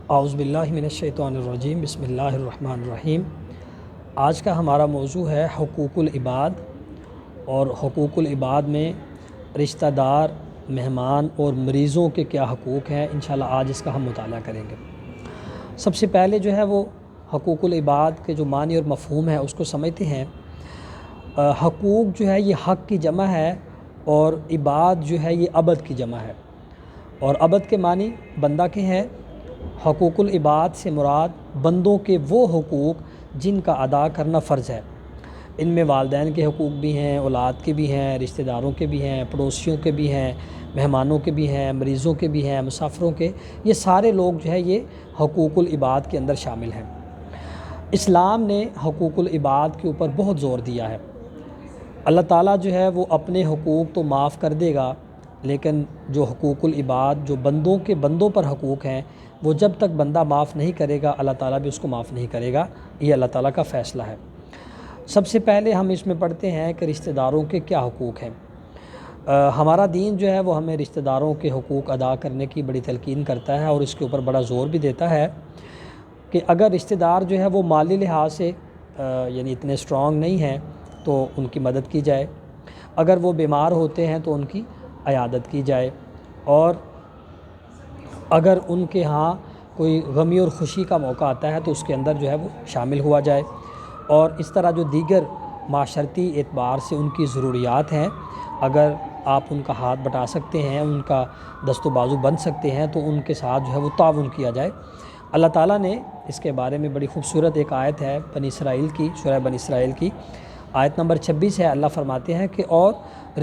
اعوذ باللہ من الشیطان الرجیم، بسم اللہ الرحمن الرحیم۔ آج کا ہمارا موضوع ہے حقوق العباد، اور حقوق العباد میں رشتہ دار، مہمان اور مریضوں کے کیا حقوق ہیں۔ انشاءاللہ آج اس کا ہم مطالعہ کریں گے۔ سب سے پہلے جو ہے وہ حقوق العباد کے جو معنی اور مفہوم ہے اس کو سمجھتے ہیں۔ حقوق جو ہے یہ حق کی جمع ہے، اور عباد جو ہے یہ عبد کی جمع ہے، اور عبد کے معنی بندہ کے ہیں۔ حقوق العباد سے مراد بندوں کے وہ حقوق جن کا ادا کرنا فرض ہے۔ ان میں والدین کے حقوق بھی ہیں، اولاد کے بھی ہیں، رشتہ داروں کے بھی ہیں، پڑوسیوں کے بھی ہیں، مہمانوں کے بھی ہیں، مریضوں کے بھی ہیں، مسافروں کے، یہ سارے لوگ جو ہے یہ حقوق العباد کے اندر شامل ہیں۔ اسلام نے حقوق العباد کے اوپر بہت زور دیا ہے۔ اللہ تعالیٰ جو ہے وہ اپنے حقوق تو معاف کر دے گا، لیکن جو حقوق العباد جو بندوں پر حقوق ہیں، وہ جب تک بندہ معاف نہیں کرے گا اللہ تعالیٰ بھی اس کو معاف نہیں کرے گا۔ یہ اللہ تعالیٰ کا فیصلہ ہے۔ سب سے پہلے ہم اس میں پڑھتے ہیں کہ رشتہ داروں کے کیا حقوق ہیں۔ ہمارا دین جو ہے وہ ہمیں رشتہ داروں کے حقوق ادا کرنے کی بڑی تلقین کرتا ہے، اور اس کے اوپر بڑا زور بھی دیتا ہے کہ اگر رشتہ دار جو ہے وہ مالی لحاظ سے یعنی اتنے اسٹرانگ نہیں ہیں تو ان کی مدد کی جائے، اگر وہ بیمار ہوتے ہیں تو ان کی عیادت کی جائے، اور اگر ان کے ہاں کوئی غمی اور خوشی کا موقع آتا ہے تو اس کے اندر جو ہے وہ شامل ہوا جائے، اور اس طرح جو دیگر معاشرتی اعتبار سے ان کی ضروریات ہیں، اگر آپ ان کا ہاتھ بٹا سکتے ہیں، ان کا دست و بازو بن سکتے ہیں تو ان کے ساتھ جو ہے وہ تعاون کیا جائے۔ اللہ تعالیٰ نے اس کے بارے میں بڑی خوبصورت ایک آیت ہے بنی اسرائیل کی، سورہ بنی اسرائیل کی آیت نمبر 26 ہے۔ اللہ فرماتے ہیں کہ اور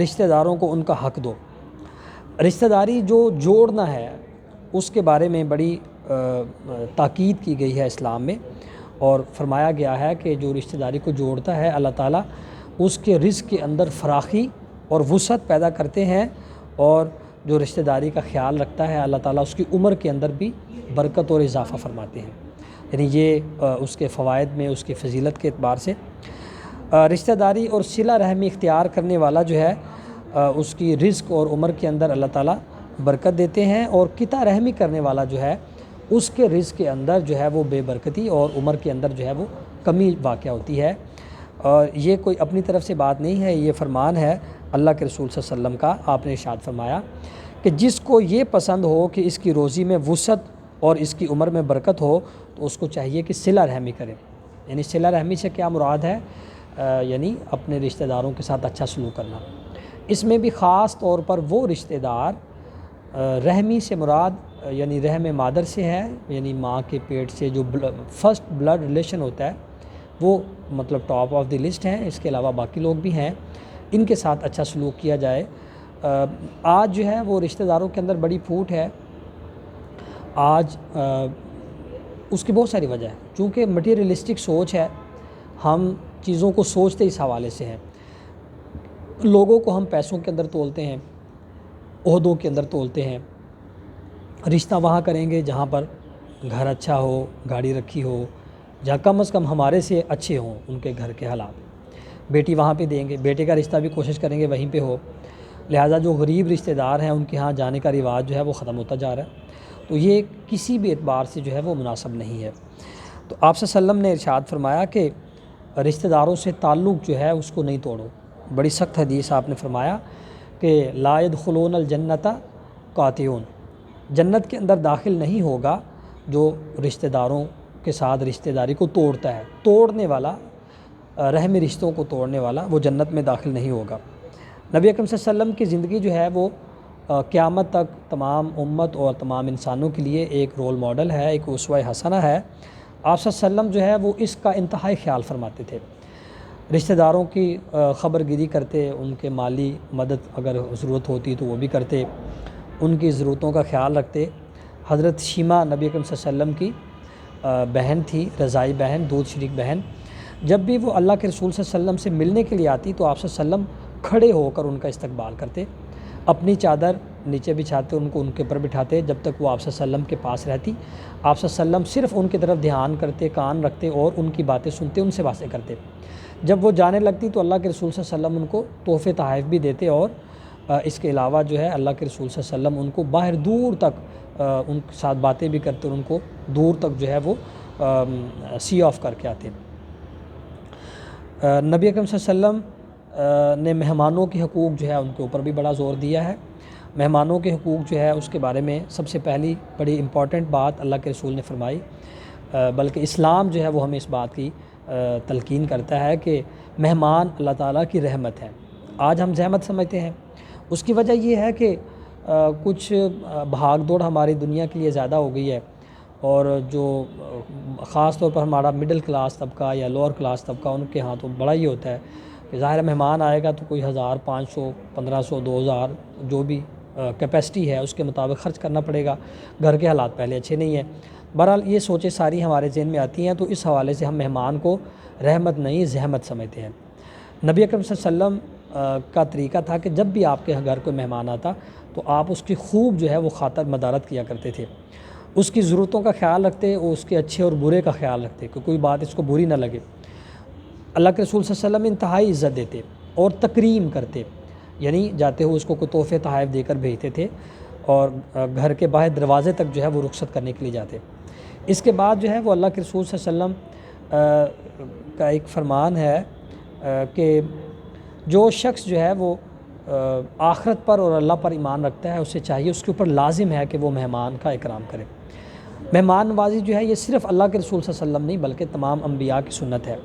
رشتہ داروں کو ان کا حق دو۔ رشتہ داری جو جوڑنا ہے اس کے بارے میں بڑی تاکید کی گئی ہے اسلام میں، اور فرمایا گیا ہے کہ جو رشتہ داری کو جوڑتا ہے اللہ تعالیٰ اس کے رزق کے اندر فراخی اور وسعت پیدا کرتے ہیں، اور جو رشتہ داری کا خیال رکھتا ہے اللہ تعالیٰ اس کی عمر کے اندر بھی برکت اور اضافہ فرماتے ہیں۔ یعنی یہ اس کے فوائد میں، اس کی فضیلت کے اعتبار سے رشتہ داری اور صلہ رحمی اختیار کرنے والا جو ہے اس کی رزق اور عمر کے اندر اللہ تعالیٰ برکت دیتے ہیں، اور قطع رحمی کرنے والا جو ہے اس کے رزق کے اندر جو ہے وہ بے برکتی اور عمر کے اندر جو ہے وہ کمی واقع ہوتی ہے۔ اور یہ کوئی اپنی طرف سے بات نہیں ہے، یہ فرمان ہے اللہ کے رسول صلی اللہ علیہ وسلم کا۔ آپ نے ارشاد فرمایا کہ جس کو یہ پسند ہو کہ اس کی روزی میں وسعت اور اس کی عمر میں برکت ہو تو اس کو چاہیے کہ صلہ رحمی کرے۔ یعنی صلہ رحمی سے کیا مراد ہے؟ یعنی اپنے رشتہ داروں کے ساتھ اچھا سلوک کرنا۔ اس میں بھی خاص طور پر وہ رشتہ دار، رحمی سے مراد یعنی رحم مادر سے ہے، یعنی ماں کے پیٹ سے جو فرسٹ بلڈ ریلیشن ہوتا ہے وہ مطلب ٹاپ آف دی لسٹ ہیں، اس کے علاوہ باقی لوگ بھی ہیں، ان کے ساتھ اچھا سلوک کیا جائے۔ آج جو ہے وہ رشتہ داروں کے اندر بڑی پھوٹ ہے۔ آج اس کی بہت ساری وجہ ہے، چونکہ مٹیریلسٹک سوچ ہے، ہم چیزوں کو سوچتے اس حوالے سے ہیں، لوگوں کو ہم پیسوں کے اندر تولتے ہیں، عہدوں کے اندر تولتے ہیں۔ رشتہ وہاں کریں گے جہاں پر گھر اچھا ہو، گاڑی رکھی ہو، جہاں کم از کم ہمارے سے اچھے ہوں ان کے گھر کے حالات۔ بیٹی وہاں پہ دیں گے، بیٹے کا رشتہ بھی کوشش کریں گے وہیں پہ ہو، لہٰذا جو غریب رشتہ دار ہیں ان کے ہاں جانے کا رواج جو ہے وہ ختم ہوتا جا رہا ہے۔ تو یہ کسی بھی اعتبار سے جو ہے وہ مناسب نہیں ہے۔ تو آپ صلی اللہ علیہ وسلم نے ارشاد فرمایا کہ رشتہ داروں سے تعلق جو ہے اس کو نہیں توڑو۔ بڑی سخت حدیث آپ نے فرمایا کہ لا يدخلون الجنۃ قاطعون، جنت کے اندر داخل نہیں ہوگا جو رشتہ داروں کے ساتھ رشتہ داری کو توڑتا ہے، توڑنے والا، رحمی رشتوں کو توڑنے والا وہ جنت میں داخل نہیں ہوگا۔ نبی اکرم صلی اللہ علیہ وسلم کی زندگی جو ہے وہ قیامت تک تمام امت اور تمام انسانوں کے لیے ایک رول ماڈل ہے، ایک اسوہ حسنہ ہے۔ آپ صلی اللہ علیہ وسلم جو ہے وہ اس کا انتہائی خیال فرماتے تھے، رشتہ داروں کی خبر گیری کرتے، ان کے مالی مدد اگر ضرورت ہوتی تو وہ بھی کرتے، ان کی ضرورتوں کا خیال رکھتے۔ حضرت شیمہ نبی اکرم صلی اللہ علیہ وسلم کی بہن تھی، رضائی بہن، دودھ شریک بہن، جب بھی وہ اللہ کے رسول صلی اللہ علیہ وسلم سے ملنے کے لیے آتی تو آپ صلی اللہ علیہ وسلم کھڑے ہو کر ان کا استقبال کرتے، اپنی چادر نیچے بچھاتے، ان کو ان کے اوپر بٹھاتے جب تک وہ آپ صلی اللہ علیہ وسلم کے پاس رہتی۔ آپ صلی اللہ علیہ وسلم صرف ان کی طرف دھیان کرتے، کان رکھتے اور ان کی باتیں سنتے، ان سے باتیں کرتے۔ جب وہ جانے لگتی تو اللہ کے رسول صلی اللہ علیہ وسلم ان کو تحفے تحائف بھی دیتے، اور اس کے علاوہ جو ہے اللہ کے رسول صلی اللہ علیہ وسلم ان کو باہر دور تک ان کے ساتھ باتیں بھی کرتے اور ان کو دور تک جو ہے وہ سی آف کر کے آتے ہیں۔ نبی اکرم صلی اللہ علیہ وسلم نے مہمانوں کے حقوق جو ہے ان کے اوپر بھی بڑا زور دیا ہے۔ مہمانوں کے حقوق جو ہے اس کے بارے میں سب سے پہلی بڑی امپورٹنٹ بات اللہ کے رسول نے فرمائی، بلکہ اسلام جو ہے وہ ہمیں اس بات کی تلقین کرتا ہے کہ مہمان اللہ تعالیٰ کی رحمت ہے۔ آج ہم زحمت سمجھتے ہیں، اس کی وجہ یہ ہے کہ کچھ بھاگ دوڑ ہماری دنیا کے لیے زیادہ ہو گئی ہے، اور جو خاص طور پر ہمارا مڈل کلاس طبقہ یا لوور کلاس طبقہ ان کے ہاں تو بڑا ہی ہوتا ہے کہ ظاہر مہمان آئے گا تو کوئی 1000 500 1500 2000 جو بھی کیپیسٹی ہے اس کے مطابق خرچ کرنا پڑے گا، گھر کے حالات پہلے اچھے نہیں ہیں۔ بہرحال یہ سوچیں ساری ہمارے ذہن میں آتی ہیں، تو اس حوالے سے ہم مہمان کو رحمت نہیں زحمت سمجھتے ہیں۔ نبی اکرم صلی اللہ علیہ وسلم کا طریقہ تھا کہ جب بھی آپ کے گھر کوئی مہمان آتا تو آپ اس کی خوب جو ہے وہ خاطر مدارت کیا کرتے تھے، اس کی ضرورتوں کا خیال رکھتے اور اس کے اچھے اور برے کا خیال رکھتے کہ کوئی بات اس کو بری نہ لگے۔ اللہ کے رسول صلی اللہ علیہ وسلم انتہائی عزت دیتے اور تکریم کرتے، یعنی جاتے ہوئے اس کو کوئی تحفے تحائف دے کر بھیجتے تھے، اور گھر کے باہر دروازے تک جو ہے وہ رخصت کرنے کے لیے جاتے۔ اس کے بعد جو ہے وہ اللہ کے رسول صلی اللہ علیہ وسلم کا ایک فرمان ہے کہ جو شخص جو ہے وہ آخرت پر اور اللہ پر ایمان رکھتا ہے اسے چاہیے، اس کے اوپر لازم ہے کہ وہ مہمان کا اکرام کرے۔ مہمان نوازی جو ہے یہ صرف اللہ کے رسول صلی اللہ علیہ وسلم نہیں بلکہ تمام انبیاء کی سنت ہے۔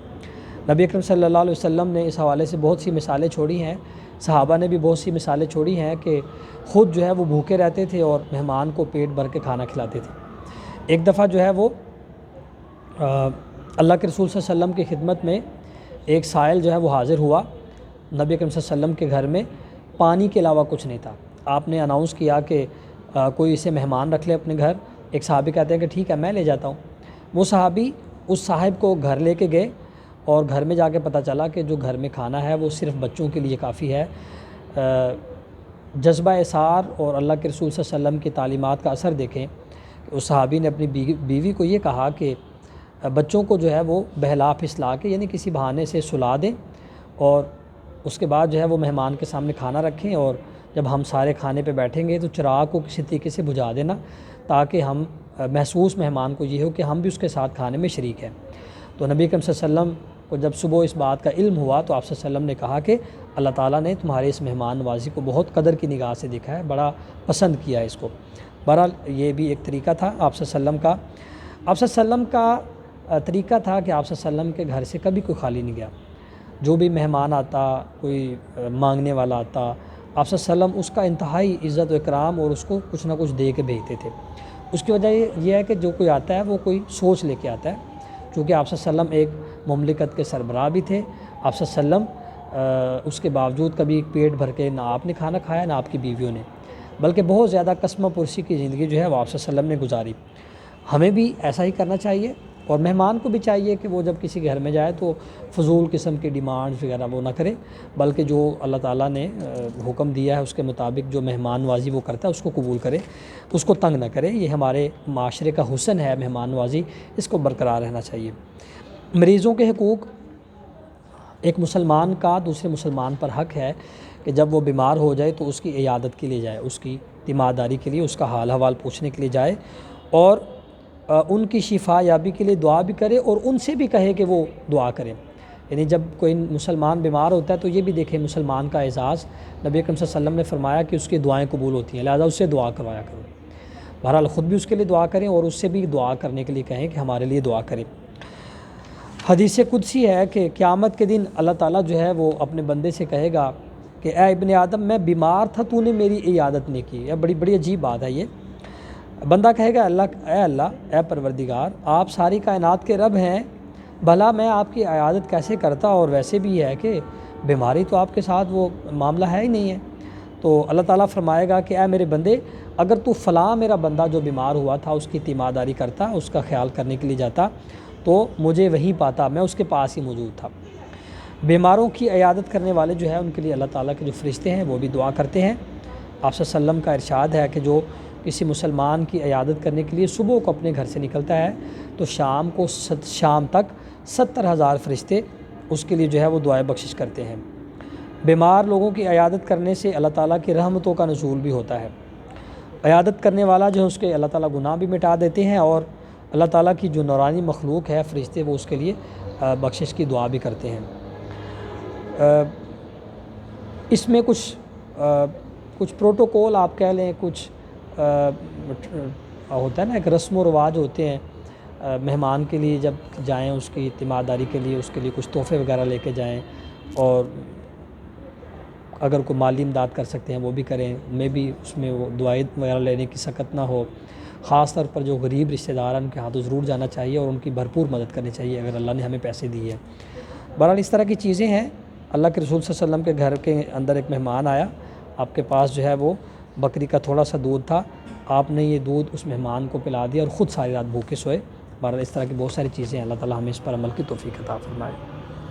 نبی اکرم صلی اللہ علیہ وسلم نے اس حوالے سے بہت سی مثالیں چھوڑی ہیں، صحابہ نے بھی بہت سی مثالیں چھوڑی ہیں کہ خود جو ہے وہ بھوکے رہتے تھے اور مہمان کو پیٹ بھر کے کھانا کھلاتے تھے۔ ایک دفعہ جو ہے وہ اللہ کے رسول صلی اللہ علیہ وسلم کی خدمت میں ایک سائل جو ہے وہ حاضر ہوا۔ نبی اکرم صلی اللہ علیہ وسلم کے گھر میں پانی کے علاوہ کچھ نہیں تھا۔ آپ نے اناؤنس کیا کہ کوئی اسے مہمان رکھ لے اپنے گھر۔ ایک صحابی کہتے ہیں کہ ٹھیک ہے میں لے جاتا ہوں۔ وہ صحابی اس صاحب کو گھر لے کے گئے، اور گھر میں جا کے پتہ چلا کہ جو گھر میں کھانا ہے وہ صرف بچوں کے لیے کافی ہے۔ جذبہ اثار اور اللہ کے رسول صلی اللہ علیہ وسلم کی تعلیمات کا اثر دیکھیں۔ اس صحابی نے اپنی بیوی کو یہ کہا کہ بچوں کو جو ہے وہ بہلا پھسلا کے یعنی کسی بہانے سے سلا دیں، اور اس کے بعد جو ہے وہ مہمان کے سامنے کھانا رکھیں، اور جب ہم سارے کھانے پہ بیٹھیں گے تو چراغ کو کسی طریقے سے بجھا دینا تاکہ ہم محسوس مہمان کو یہ ہو کہ ہم بھی اس کے ساتھ کھانے میں شریک ہیں۔ تو نبی اکرم صلی اللہ علیہ وسلم کو جب صبح اس بات کا علم ہوا تو آپ صلی اللہ علیہ وسلم نے کہا کہ اللہ تعالیٰ نے تمہارے اس مہمان نوازی کو بہت قدر کی نگاہ سے دیکھا ہے، بڑا پسند کیا ہے اس کو۔ بہرحال یہ بھی ایک طریقہ تھا آپ صلی اللہ علیہ وسلم کا۔ آپ صلی اللہ علیہ وسلم کا طریقہ تھا کہ آپ صلی اللہ علیہ وسلم کے گھر سے کبھی کوئی خالی نہیں گیا۔ جو بھی مہمان آتا، کوئی مانگنے والا آتا، آپ صلی اللہ علیہ وسلم اس کا انتہائی عزت و اکرام اور اس کو کچھ نہ کچھ دے کے بھیجتے تھے۔ اس کی وجہ یہ ہے کہ جو کوئی آتا ہے وہ کوئی سوچ لے کے آتا ہے، چونکہ آپ صلی اللہ علیہ وسلم ایک مملکت کے سربراہ بھی تھے۔ آپ صلی اللہ علیہ وسلم اس کے باوجود کبھی پیٹ بھر کے نہ آپ نے کھانا کھایا نہ آپ کی بیویوں نے، بلکہ بہت زیادہ قسمہ پرسی کی زندگی جو ہے وہ آپ صلی اللہ علیہ وسلم نے گزاری۔ ہمیں بھی ایسا ہی کرنا چاہیے، اور مہمان کو بھی چاہیے کہ وہ جب کسی گھر میں جائے تو فضول قسم کی ڈیمانڈز وغیرہ وہ نہ کرے، بلکہ جو اللہ تعالیٰ نے حکم دیا ہے اس کے مطابق جو مہمان نوازی وہ کرتا ہے اس کو قبول کرے، اس کو تنگ نہ کرے۔ یہ ہمارے معاشرے کا حسن ہے مہمان نوازی، اس کو برقرار رہنا چاہیے۔ مریضوں کے حقوق، ایک مسلمان کا دوسرے مسلمان پر حق ہے کہ جب وہ بیمار ہو جائے تو اس کی عیادت کے لیے جائے، اس کی تیمارداری کے لیے، اس کا حال حوال پوچھنے کے لیے جائے، اور ان کی شفا یابی کے لیے دعا بھی کرے، اور ان سے بھی کہے کہ وہ دعا کریں۔ یعنی جب کوئی مسلمان بیمار ہوتا ہے تو یہ بھی دیکھیں مسلمان کا اعزاز، نبی اکرم صلی اللہ علیہ وسلم نے فرمایا کہ اس کی دعائیں قبول ہوتی ہیں، لہذا اس سے دعا کروایا کرو۔ بہرحال خود بھی اس کے لیے دعا کریں اور اس سے بھی دعا کرنے کے لیے کہیں کہ ہمارے لیے دعا کریں۔ حدیث قدسی ہے کہ قیامت کے دن اللہ تعالیٰ جو ہے وہ اپنے بندے سے کہے گا کہ اے ابن آدم میں بیمار تھا، تو نے میری عیادت نہیں کی۔ یہ بڑی عجیب بات ہے۔ یہ بندہ کہے گا اللہ اے پروردگار، آپ ساری کائنات کے رب ہیں، بھلا میں آپ کی عیادت کیسے کرتا، اور ویسے بھی ہے کہ بیماری تو آپ کے ساتھ وہ معاملہ ہے ہی نہیں ہے۔ تو اللہ تعالیٰ فرمائے گا کہ اے میرے بندے، اگر تو فلاں میرا بندہ جو بیمار ہوا تھا اس کی تیمارداری کرتا، اس کا خیال کرنے کے لیے جاتا تو مجھے وہیں پاتا، میں اس کے پاس ہی موجود تھا۔ بیماروں کی عیادت کرنے والے جو ہے ان کے لیے اللہ تعالیٰ کے جو فرشتے ہیں وہ بھی دعا کرتے ہیں۔ آپ صلی اللہ علیہ وسلم کا ارشاد ہے کہ جو کسی مسلمان کی عیادت کرنے کے لیے صبح کو اپنے گھر سے نکلتا ہے تو شام تک 70,000 فرشتے اس کے لیے جو ہے وہ دعائے بخشش کرتے ہیں۔ بیمار لوگوں کی عیادت کرنے سے اللہ تعالیٰ کی رحمتوں کا نزول بھی ہوتا ہے۔ عیادت کرنے والا جو ہے اس کے اللہ تعالیٰ گناہ بھی مٹا دیتے ہیں، اور اللہ تعالیٰ کی جو نورانی مخلوق ہے فرشتے، وہ اس کے لیے بخشش کی دعا بھی کرتے ہیں۔ اس میں کچھ پروٹوکول آپ کہہ لیں، کچھ ہوتا ہے نا، ایک رسم و رواج ہوتے ہیں مہمان کے لیے جب جائیں اس کی تیمارداری کے لیے، اس کے لیے کچھ تحفے وغیرہ لے کے جائیں، اور اگر کوئی مالی امداد کر سکتے ہیں وہ بھی کریں، میں بھی اس میں وہ دعائیں وغیرہ لینے کی سکت نہ ہو۔ خاص طور پر جو غریب رشتہ دار ہیں ان کے ہاتھوں ضرور جانا چاہیے اور ان کی بھرپور مدد کرنی چاہیے اگر اللہ نے ہمیں پیسے دیے ہیں۔ بہرحال اس طرح کی چیزیں ہیں۔ اللہ کے رسول صلی اللہ علیہ وسلم کے گھر کے اندر ایک مہمان آیا، آپ کے پاس جو ہے وہ بکری کا تھوڑا سا دودھ تھا، آپ نے یہ دودھ اس مہمان کو پلا دیا اور خود ساری رات بھوکے سوئے۔ بہرحال اس طرح کی بہت ساری چیزیں ہیں، اللہ تعالیٰ ہمیں اس پر عمل کی توفیق عطا فرمائے۔